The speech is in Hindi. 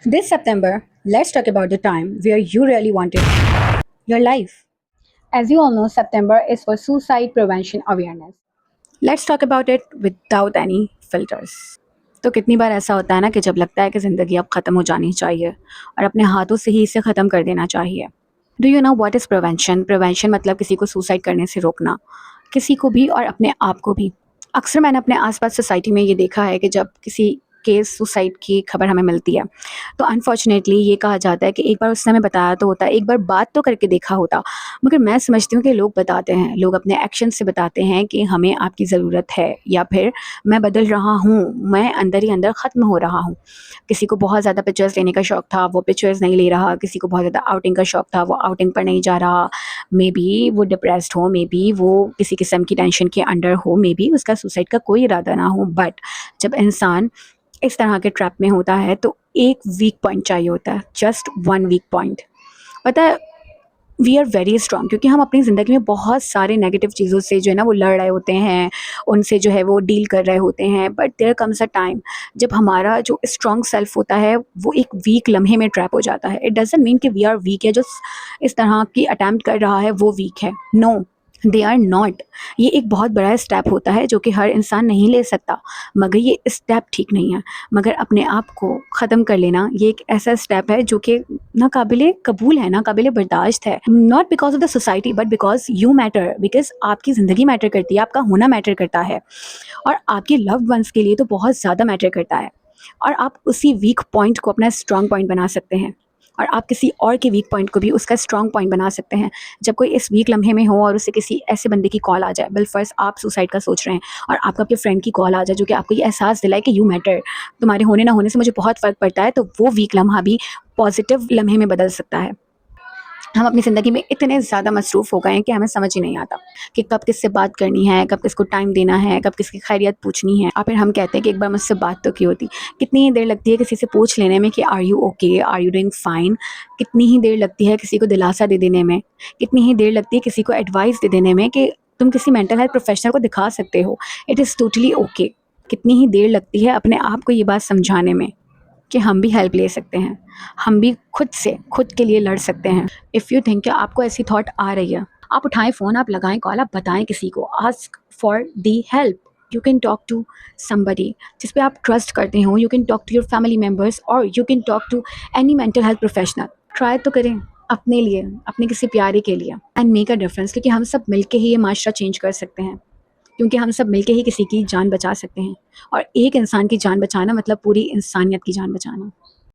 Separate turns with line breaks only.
This September, let's talk about the time where you really wanted your life. As you all know, September is for suicide prevention awareness. Let's talk about it without any filters. तो कितनी बार ऐसा होता है ना कि जब लगता है कि ज़िंदगी अब ख़त्म हो जानी चाहिए और अपने हाथों से ही इसे ख़त्म कर देना चाहिए। Do you know what is prevention? Prevention मतलब किसी को सुसाइड करने से रोकना, किसी को भी और अपने आप को भी। अक्सर मैंने अपने आसपास सोसाइटी में ये देखा है कि जब किसी केस सुसाइड की खबर हमें मिलती है तो अनफॉर्चुनेटली ये कहा जाता है कि एक बार उसने हमें बताया तो होता, एक बार बात तो करके देखा होता। मगर मैं समझती हूँ कि लोग बताते हैं, लोग अपने एक्शन से बताते हैं कि हमें आपकी ज़रूरत है, या फिर मैं बदल रहा हूँ, मैं अंदर ही अंदर ख़त्म हो रहा हूँ। किसी को बहुत ज़्यादा पिक्चर्स लेने का शौक था, वो पिक्चर्स नहीं ले रहा, किसी को बहुत ज़्यादा आउटिंग का शौक था, वो आउटिंग पर नहीं जा रहा। मे बी वो डिप्रेस्ड हो, मे बी वो किसी किस्म की टेंशन के अंडर हो, मे बी उसका सुसाइड का कोई इरादा ना हो। बट जब इंसान इस तरह के ट्रैप में होता है तो एक वीक पॉइंट चाहिए होता है, जस्ट वन वीक पॉइंट। पता है, वी आर वेरी स्ट्रांग क्योंकि हम अपनी ज़िंदगी में बहुत सारे नेगेटिव चीज़ों से जो है ना वो लड़ रहे होते हैं, उनसे जो है वो डील कर रहे होते हैं। But there comes a time जब हमारा जो स्ट्रांग सेल्फ होता है वो एक वीक लम्हे में ट्रैप हो जाता है। इट डजंट मीन कि वी आर वीक है, जो इस तरह की अटैम्प्ट कर रहा है वो वीक है। No, they are not. ये एक बहुत बड़ा स्टेप होता है जो कि हर इंसान नहीं ले सकता, मगर ये स्टेप ठीक नहीं है। मगर अपने आप को ख़त्म कर लेना ये एक ऐसा स्टेप है जो कि ना काबिले कबूल है, ना काबिले बर्दाश्त है। Not because of the society but because you matter, because आपकी ज़िंदगी मैटर करती है, आपका होना मैटर करता है, और आपके लव्ड वंस के लिए तो बहुत ज़्यादा मैटर करता है। और आप उसी वीक पॉइंट को अपना स्ट्रॉन्ग पॉइंट बना सकते हैं, और आप किसी और के वीक पॉइंट को भी उसका स्ट्रॉन्ग पॉइंट बना सकते हैं। जब कोई इस वीक लम्हे में हो और उसे किसी ऐसे बंदे की कॉल आ जाए, बिलफर्ज आप सुसाइड का सोच रहे हैं और आपको आपके फ्रेंड की कॉल आ जाए जो कि आपको ये एहसास दिलाए कि यू मैटर, तुम्हारे होने ना होने से मुझे बहुत फ़र्क पड़ता है, तो वो वीक लम्हा भी पॉजिटिव लम्हे में बदल सकता है। हम अपनी ज़िंदगी में इतने ज़्यादा मसरूफ़ हो गए हैं कि हमें समझ ही नहीं आता कि कब किससे बात करनी है, कब किसको टाइम देना है, कब किसकी खैरियत पूछनी है। और फिर हम कहते हैं कि एक बार मुझसे बात तो की होती। कितनी ही देर लगती है किसी से पूछ लेने में कि are you okay, are you doing fine. कितनी ही देर लगती है किसी को दिलासा दे देने में, कितनी ही देर लगती है किसी को एडवाइस दे देने में कि तुम किसी मेंटल हेल्थ प्रोफेशनल को दिखा सकते हो, इट इज़ टोटली ओके। कितनी ही देर लगती है अपने आप को ये बात समझाने में कि हम भी हेल्प ले सकते हैं, हम भी खुद से खुद के लिए लड़ सकते हैं। इफ़ यू थिंक कि आपको ऐसी थॉट आ रही है, आप उठाएं फ़ोन, आप लगाएं कॉल, आप बताएं किसी को, ask for the help. You can talk to somebody जिस पे आप ट्रस्ट करते हो, you can talk to your family members, और you can talk to any mental health professional. Try तो करें अपने लिए, अपने किसी प्यारे के लिए, एंड मेक अ डिफरेंस, क्योंकि हम सब मिलके ही ये माशरा चेंज कर सकते हैं। क्योंकि हम सब मिलके ही किसी की जान बचा सकते हैं, और एक इंसान की जान बचाना मतलब पूरी इंसानियत की जान बचाना।